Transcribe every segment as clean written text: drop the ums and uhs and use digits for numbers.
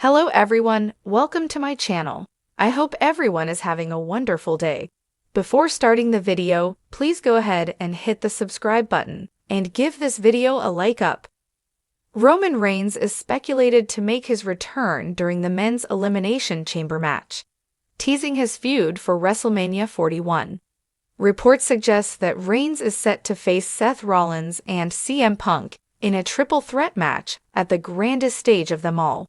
Hello everyone, welcome to my channel. I hope everyone is having a wonderful day. Before starting the video, please go ahead and hit the subscribe button and give this video a like up. Roman Reigns is speculated to make his return during the men's Elimination Chamber match, teasing his feud for WrestleMania 41. Reports suggest that Reigns is set to face Seth Rollins and CM Punk in a triple threat match at the grandest stage of them all.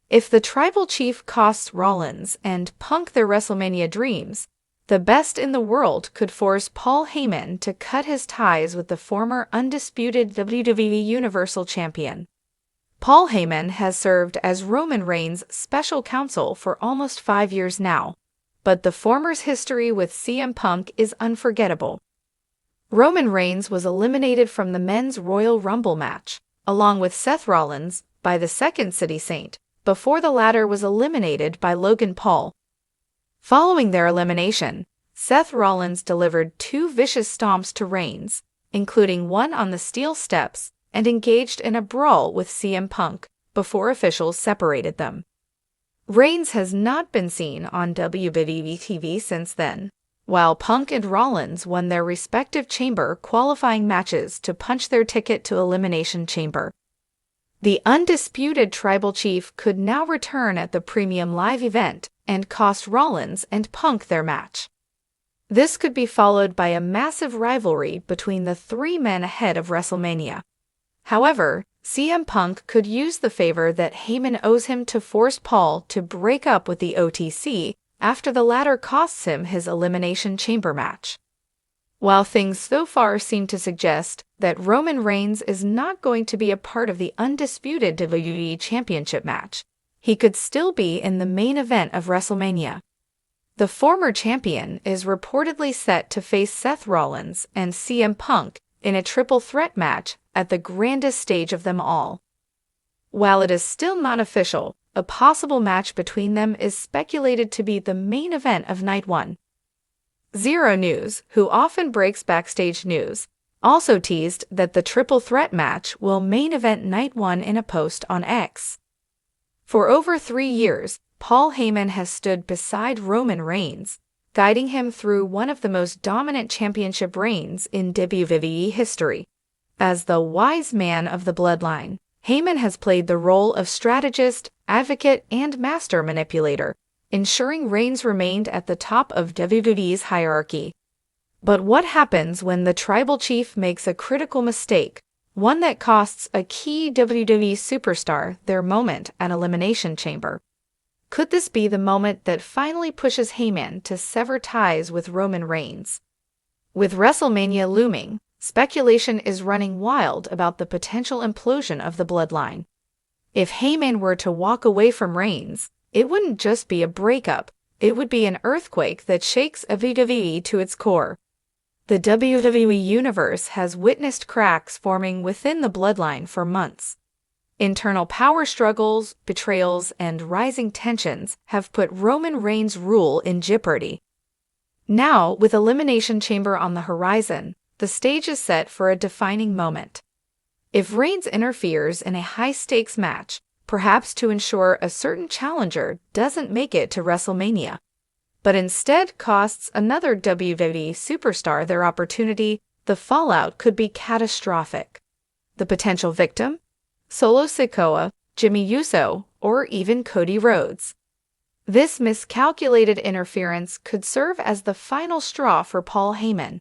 If the Tribal Chief costs Rollins and Punk their WrestleMania dreams, the best in the world could force Paul Heyman to cut his ties with the former undisputed WWE Universal Champion. Paul Heyman has served as Roman Reigns' special counsel for almost 5 years now, but the former's history with CM Punk is unforgettable. Roman Reigns was eliminated from the men's Royal Rumble match, along with Seth Rollins, by the Second City Saint, before the latter was eliminated by Logan Paul. Following their elimination, Seth Rollins delivered 2 vicious stomps to Reigns, including one on the steel steps, and engaged in a brawl with CM Punk before officials separated them. Reigns has not been seen on WWE TV since then, while Punk and Rollins won their respective chamber qualifying matches to punch their ticket to Elimination Chamber. The undisputed Tribal Chief could now return at the premium live event and cost Rollins and Punk their match. This could be followed by a massive rivalry between the 3 men ahead of WrestleMania. However, CM Punk could use the favor that Heyman owes him to force Paul to break up with the OTC after the latter costs him his Elimination Chamber match. While things so far seem to suggest that Roman Reigns is not going to be a part of the undisputed WWE Championship match, he could still be in the main event of WrestleMania. The former champion is reportedly set to face Seth Rollins and CM Punk in a triple threat match at the grandest stage of them all. While it is still not official, a possible match between them is speculated to be the main event of Night 1. Zero News, who often breaks backstage news, also teased that the triple threat match will main event Night 1 in a post on X. For over 3 years, Paul Heyman has stood beside Roman Reigns, guiding him through one of the most dominant championship reigns in WWE history. As the wise man of the bloodline, Heyman has played the role of strategist, advocate, and master manipulator, ensuring Reigns remained at the top of WWE's hierarchy. But what happens when the Tribal Chief makes a critical mistake, one that costs a key WWE superstar their moment at Elimination Chamber? Could this be the moment that finally pushes Heyman to sever ties with Roman Reigns? With WrestleMania looming, speculation is running wild about the potential implosion of the bloodline. If Heyman were to walk away from Reigns, it wouldn't just be a breakup, it would be an earthquake that shakes WWE to its core. The WWE Universe has witnessed cracks forming within the bloodline for months. Internal power struggles, betrayals, and rising tensions have put Roman Reigns' rule in jeopardy. Now, with Elimination Chamber on the horizon, the stage is set for a defining moment. If Reigns interferes in a high-stakes match, perhaps to ensure a certain challenger doesn't make it to WrestleMania, but instead costs another WWE superstar their opportunity, the fallout could be catastrophic. The potential victim? Solo Sikoa, Jimmy Uso, or even Cody Rhodes. This miscalculated interference could serve as the final straw for Paul Heyman.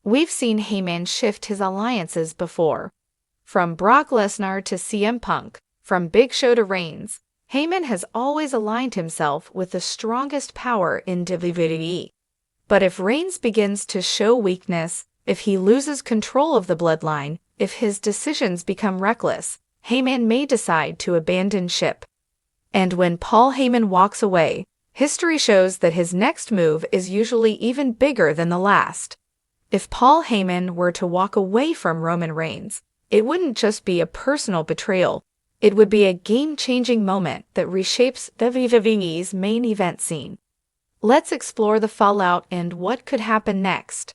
We've seen Heyman shift his alliances before. From Brock Lesnar to CM Punk, from Big Show to Reigns, Heyman has always aligned himself with the strongest power in WWE. But if Reigns begins to show weakness, if he loses control of the bloodline, if his decisions become reckless, Heyman may decide to abandon ship. And when Paul Heyman walks away, history shows that his next move is usually even bigger than the last. If Paul Heyman were to walk away from Roman Reigns, it wouldn't just be a personal betrayal. It would be a game-changing moment that reshapes WWE's main event scene. Let's explore the fallout and what could happen next.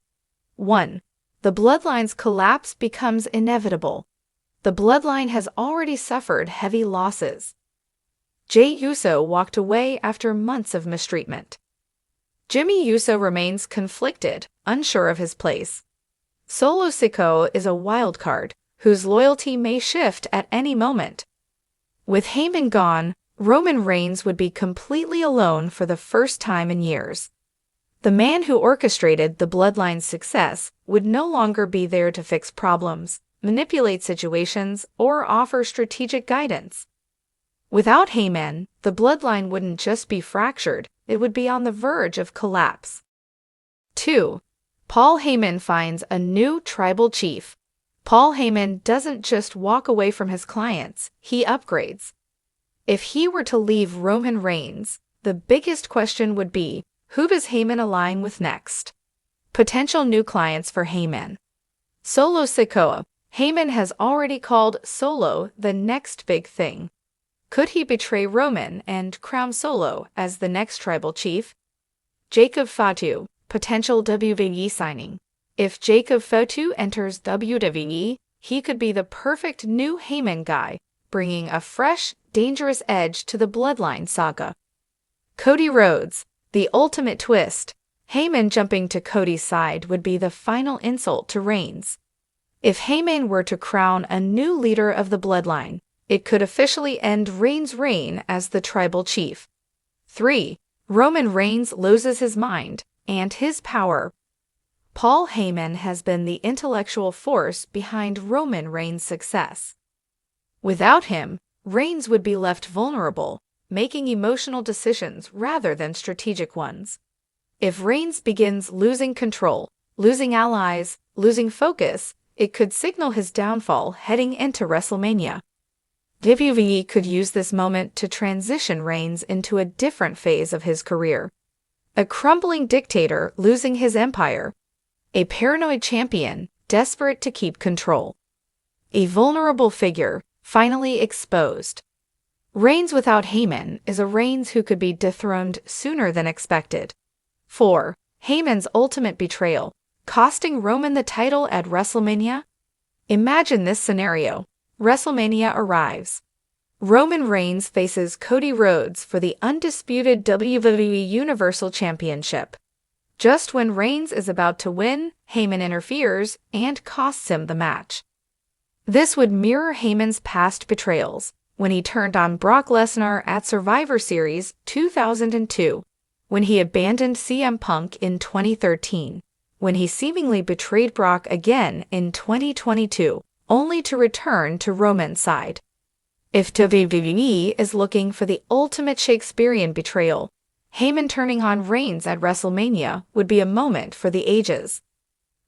1. The bloodline's collapse becomes inevitable. The bloodline has already suffered heavy losses. Jey Uso walked away after months of mistreatment. Jimmy Uso remains conflicted, unsure of his place. Solo Sikoa is a wild card, whose loyalty may shift at any moment. With Heyman gone, Roman Reigns would be completely alone for the first time in years. The man who orchestrated the Bloodline's success would no longer be there to fix problems, manipulate situations, or offer strategic guidance. Without Heyman, the Bloodline wouldn't just be fractured, it would be on the verge of collapse. 2. Paul Heyman finds a new tribal chief. Paul Heyman doesn't just walk away from his clients, he upgrades. If he were to leave Roman Reigns, the biggest question would be, who does Heyman align with next? Potential new clients for Heyman. Solo Sikoa. Heyman has already called Solo the next big thing. Could he betray Roman and crown Solo as the next tribal chief? Jacob Fatu. Potential WWE signing. If Jacob Fatu enters WWE, he could be the perfect new Heyman guy, bringing a fresh, dangerous edge to the Bloodline saga. Cody Rhodes. The ultimate twist. Heyman jumping to Cody's side would be the final insult to Reigns. If Heyman were to crown a new leader of the Bloodline, it could officially end Reigns' reign as the tribal chief. 3. Roman Reigns loses his mind and his power. Paul Heyman has been the intellectual force behind Roman Reigns' success. Without him, Reigns would be left vulnerable, making emotional decisions rather than strategic ones. If Reigns begins losing control, losing allies, losing focus, it could signal his downfall heading into WrestleMania. WWE could use this moment to transition Reigns into a different phase of his career. A crumbling dictator losing his empire. A paranoid champion desperate to keep control. A vulnerable figure finally exposed. Reigns without Heyman is a Reigns who could be dethroned sooner than expected. 4. Heyman's ultimate betrayal, costing Roman the title at WrestleMania? Imagine this scenario. WrestleMania arrives. Roman Reigns faces Cody Rhodes for the undisputed WWE Universal Championship. Just when Reigns is about to win, Heyman interferes and costs him the match. This would mirror Heyman's past betrayals, when he turned on Brock Lesnar at Survivor Series 2002, when he abandoned CM Punk in 2013, when he seemingly betrayed Brock again in 2022, only to return to Roman's side. If WWE is looking for the ultimate Shakespearean betrayal, Heyman turning on Reigns at WrestleMania would be a moment for the ages.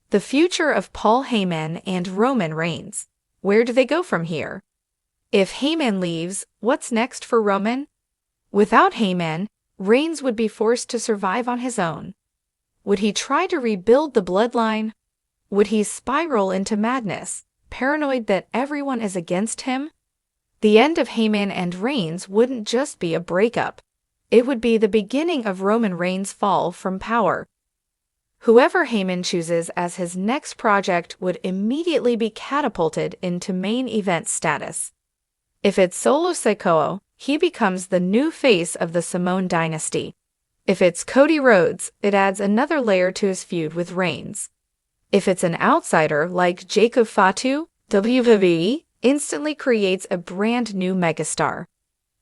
The future of Paul Heyman and Roman Reigns. Where do they go from here? If Heyman leaves, what's next for Roman? Without Heyman, Reigns would be forced to survive on his own. Would he try to rebuild the Bloodline? Would he spiral into madness, paranoid that everyone is against him? The end of Heyman and Reigns wouldn't just be a breakup. It would be the beginning of Roman Reigns' fall from power. Whoever Heyman chooses as his next project would immediately be catapulted into main event status. If it's Solo Sikoa, he becomes the new face of the Samoan dynasty. If it's Cody Rhodes, it adds another layer to his feud with Reigns. If it's an outsider like Jacob Fatu, WWE instantly creates a brand new megastar.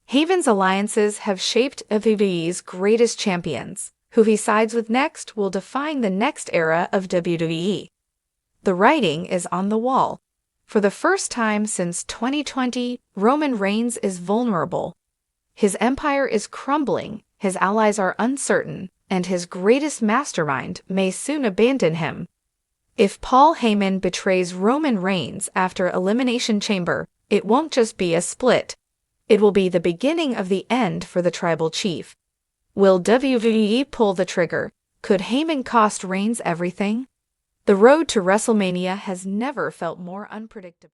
Heyman's alliances have shaped WWE's greatest champions. Who he sides with next will define the next era of WWE. The writing is on the wall. For the first time since 2020, Roman Reigns is vulnerable. His empire is crumbling, his allies are uncertain, and his greatest mastermind may soon abandon him. If Paul Heyman betrays Roman Reigns after Elimination Chamber, it won't just be a split. It will be the beginning of the end for the tribal chief. Will WWE pull the trigger? Could Heyman cost Reigns everything? The road to WrestleMania has never felt more unpredictable.